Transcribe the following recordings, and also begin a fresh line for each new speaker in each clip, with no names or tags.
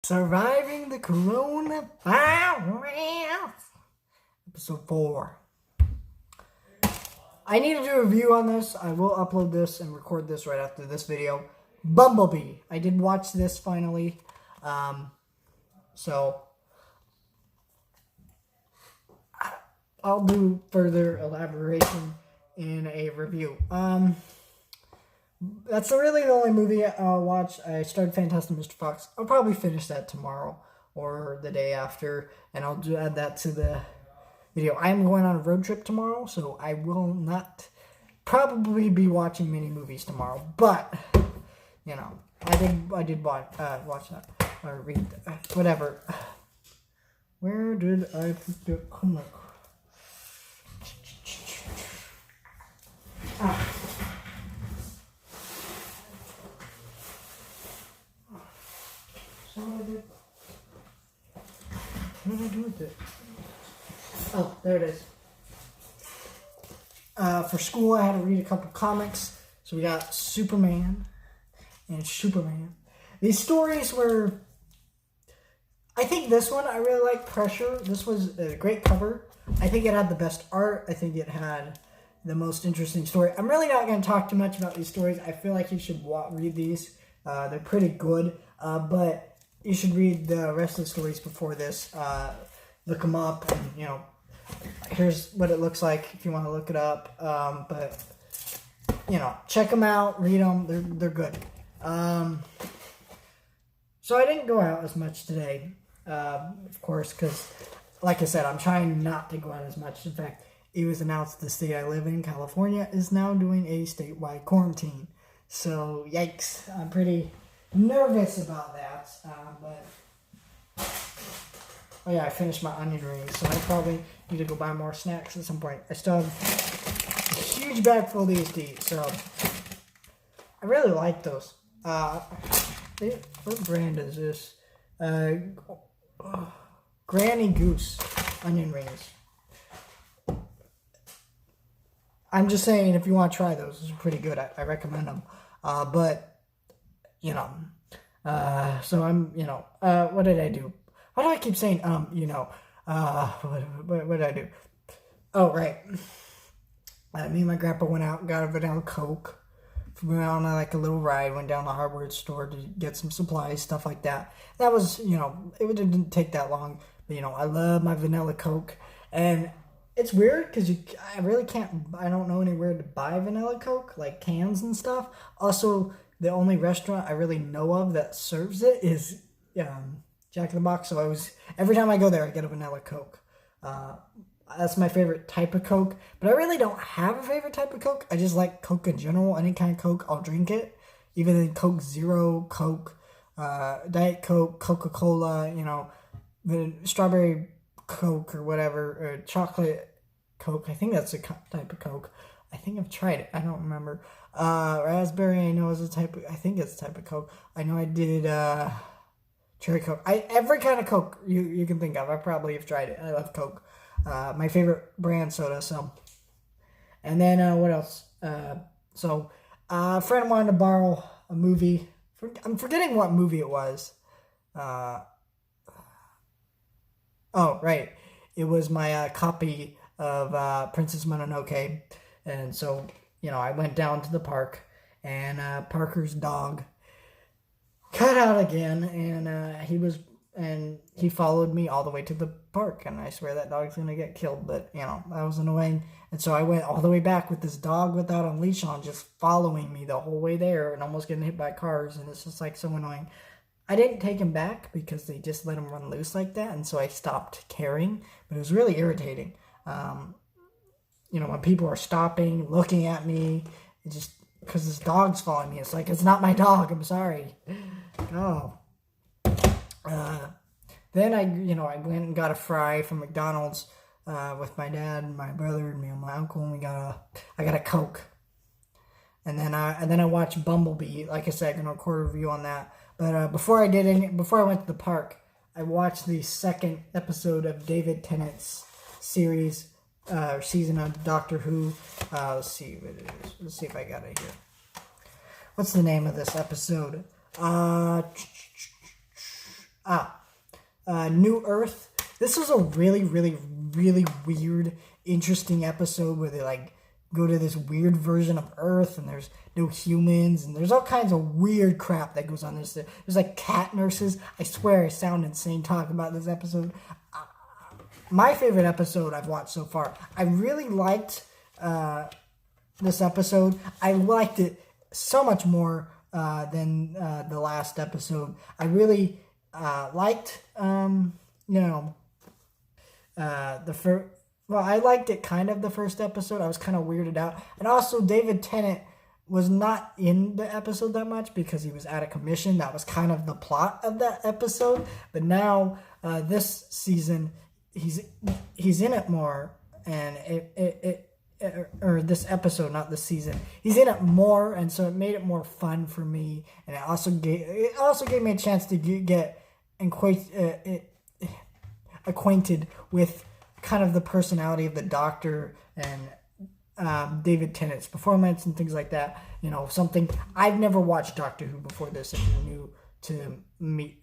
Surviving the coronavirus. Episode 4. I need to do a review on this. I will upload this and record this right after this video. Bumblebee. I did watch this finally. So I'll do further elaboration in a review. That's really the only movie I'll watch. I started Fantastic Mr. Fox. I'll probably finish that tomorrow or the day after, and I'll add that to the video. I am going on a road trip tomorrow, so I will not probably be watching many movies tomorrow. But you know, I did watch that or read whatever. Where did I put the? Oh my God. What did I do with it? Oh, there it is. For school, I had to read a couple comics. So we got Superman and Superman. These stories were... I think this one, I really like Pressure. This was a great cover. I think it had the best art. I think it had the most interesting story. I'm really not going to talk too much about these stories. I feel like you should read these. They're pretty good. But you should read the rest of the stories before this. Look them up, and you know, here's what it looks like if you want to look it up. But you know, check them out, read them. They're good. So I didn't go out as much today, of course, because like I said, I'm trying not to go out as much. In fact, it was announced the state I live in, California, is now doing a statewide quarantine. So yikes! I'm pretty nervous about that, but oh yeah, I finished my onion rings, so I probably need to go buy more snacks at some point. I still have a huge bag full of these to eat, so I really like those. What brand is this? Granny Goose onion rings. I'm just saying, if you want to try those are pretty good. I recommend them. But you know, so I'm, you know, what did I do? Why do I keep saying, you know, what did I do? Oh, right. Me and my grandpa went out and got a vanilla Coke. We went on like a little ride, went down to the hardware store to get some supplies, stuff like that. That was, you know, it didn't take that long. But, you know, I love my vanilla Coke. And it's weird because I really can't, I don't know anywhere to buy vanilla Coke, like cans and stuff. Also, the only restaurant I really know of that serves it is Jack in the Box. So every time I go there, I get a vanilla Coke. That's my favorite type of Coke. But I really don't have a favorite type of Coke. I just like Coke in general. Any kind of Coke, I'll drink it. Even in Coke Zero, Coke, Diet Coke, Coca-Cola, you know, the strawberry Coke or whatever, or chocolate Coke. I think that's a type of Coke. I think I've tried it. I don't remember. Raspberry, I know is a type of, I think it's a type of Coke. I know I did cherry Coke. Every kind of Coke you can think of, I probably have tried it. I love Coke. My favorite brand soda, so. And then, what else? So, a friend wanted to borrow a movie. I'm forgetting what movie it was. Oh, right. It was my copy of Princess Mononoke. And so, you know, I went down to the park, and Parker's dog cut out again, and he followed me all the way to the park, and I swear that dog's gonna get killed, but, you know, that was annoying. And so I went all the way back with this dog without a leash on, just following me the whole way there, and almost getting hit by cars, and it's just, like, so annoying. I didn't take him back because they just let him run loose like that, and so I stopped caring, but it was really irritating. You know, when people are stopping, looking at me, it just, because this dog's following me, it's like, it's not my dog, I'm sorry. Oh. Then I went and got a fry from McDonald's with my dad and my brother and me and my uncle, and I got a Coke. And then I watched Bumblebee. Like I said, I'm gonna record a review on that. But before I went to the park, I watched the second episode of David Tennant's series, season of Doctor Who. Let's see what it is. Let's see if I got it here. What's the name of this episode? New Earth. This was a really, really, really weird, interesting episode where they like go to this weird version of Earth and there's no humans and there's all kinds of weird crap that goes on. There's like cat nurses. I swear I sound insane talking about this episode. My favorite episode I've watched so far. I really liked this episode. I liked it so much more than the last episode. I really liked, the first. Well, I liked it kind of the first episode. I was kind of weirded out. And also, David Tennant was not in the episode that much because he was out of commission. That was kind of the plot of that episode. But now, this season, he's in it more. And or this episode, not this season. He's in it more, and so it made it more fun for me. And it also gave me a chance to get acquainted with kind of the personality of the Doctor and David Tennant's performance and things like that. You know, something I've never watched Doctor Who before this, if you're new to me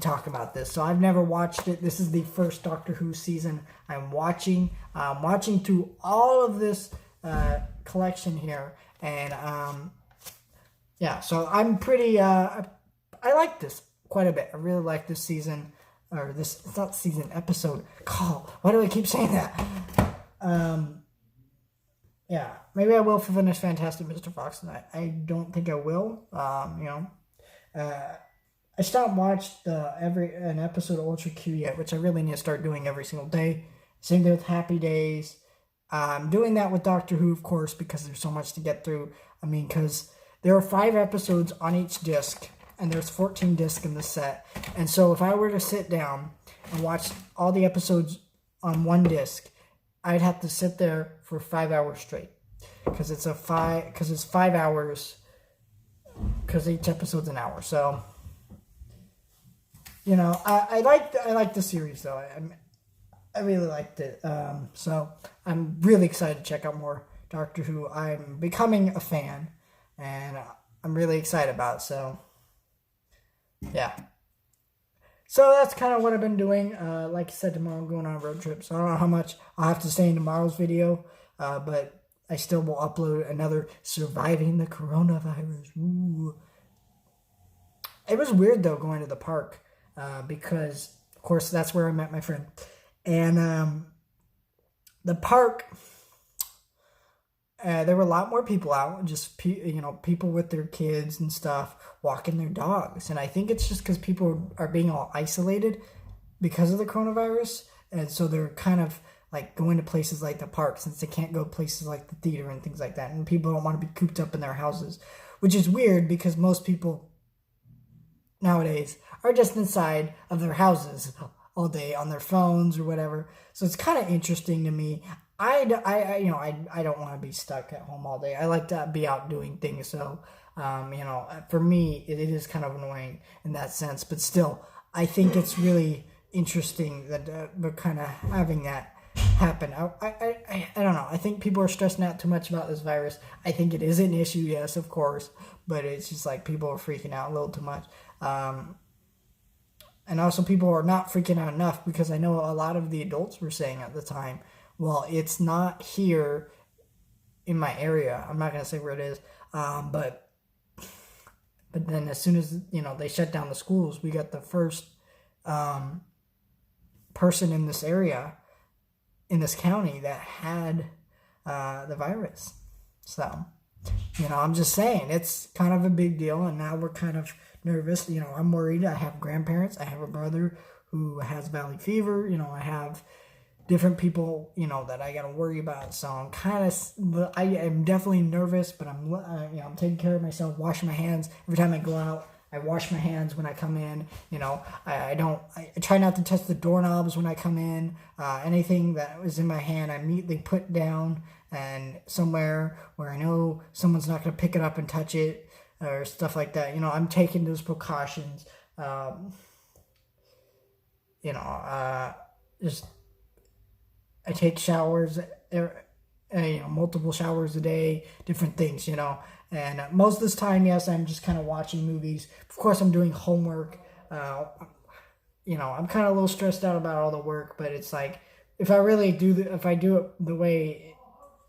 talk about this. So I've never watched it. This is the first Doctor Who season I'm watching. I'm watching through all of this collection here, and yeah. So I'm pretty. I like this quite a bit. I really like this season. Or this, it's not season, episode. Call. Why do I keep saying that? Yeah, maybe I will for finish Fantastic Mr. Fox tonight. I don't think I will. I still haven't watched an episode of Ultra Q yet, which I really need to start doing every single day. Same thing with Happy Days. I'm doing that with Doctor Who, of course, because there's so much to get through. I mean, because there are 5 episodes on each disc, and there's 14 discs in the set. And so if I were to sit down and watch all the episodes on one disc, I'd have to sit there for 5 hours straight. Because it's 5 hours, because each episode's an hour. So, you know, I like the series, though. I really liked it. So I'm really excited to check out more Doctor Who. I'm becoming a fan, and I'm really excited about it. So, yeah. So that's kind of what I've been doing. Like I said, tomorrow I'm going on a road trip, so I don't know how much I'll have to say in tomorrow's video, but I still will upload another Surviving the Coronavirus. Ooh. It was weird, though, going to the park, because, of course, that's where I met my friend. And the park, there were a lot more people out, just people with their kids and stuff, walking their dogs. And I think it's just because people are being all isolated because of the coronavirus, and so they're kind of like going to places like the park since they can't go places like the theater and things like that. And people don't want to be cooped up in their houses, which is weird because most people nowadays are just inside of their houses all day on their phones or whatever. So it's kind of interesting to me. I don't want to be stuck at home all day. I like to be out doing things. So, for me, it is kind of annoying in that sense. But still, I think it's really interesting that we're kind of having that happen. I don't know. I think people are stressing out too much about this virus. I think it is an issue, yes, of course. But it's just like people are freaking out a little too much. And also people are not freaking out enough, because I know a lot of the adults were saying at the time, well, it's not here in my area. I'm not going to say where it is. But then as soon as, they shut down the schools, we got the first person in this area, in this county, that had the virus. So, I'm just saying, it's kind of a big deal, and now we're kind of nervous. I'm worried. I have grandparents. I have a brother who has valley fever. I have different people, that I got to worry about. So I am definitely nervous, but I'm taking care of myself, washing my hands every time I go out. I wash my hands when I come in. I try not to touch the doorknobs when I come in. Anything that was in my hand, I immediately put down and somewhere where I know someone's not going to pick it up and touch it or stuff like that. I'm taking those precautions. Just I take showers, multiple showers a day, different things, And most of this time, yes, I'm just kind of watching movies. Of course, I'm doing homework. you know, I'm kind of a little stressed out about all the work, but it's like if I really do if I do it the way,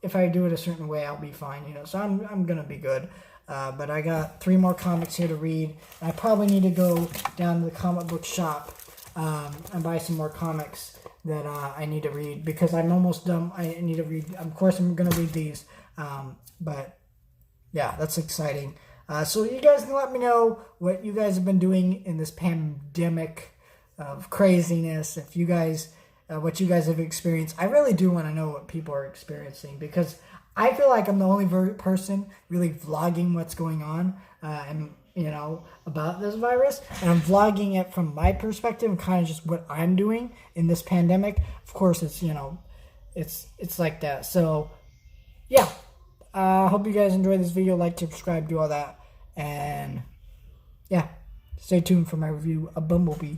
if I do it a certain way, I'll be fine, you know. So I'm gonna be good. But I got 3 more comics here to read. I probably need to go down to the comic book shop and buy some more comics that I need to read because I'm almost done. I need to read. Of course, I'm gonna read these. But yeah, that's exciting. So you guys can let me know what you guys have been doing in this pandemic of craziness. If you guys, what you guys have experienced, I really do want to know what people are experiencing because I feel like I'm the only person really vlogging what's going on, and you know about this virus, and I'm vlogging it from my perspective and kind of just what I'm doing in this pandemic. Of course, it's it's like that. So yeah. Hope you guys enjoyed this video. Like, subscribe, do all that. And yeah, stay tuned for my review of Bumblebee.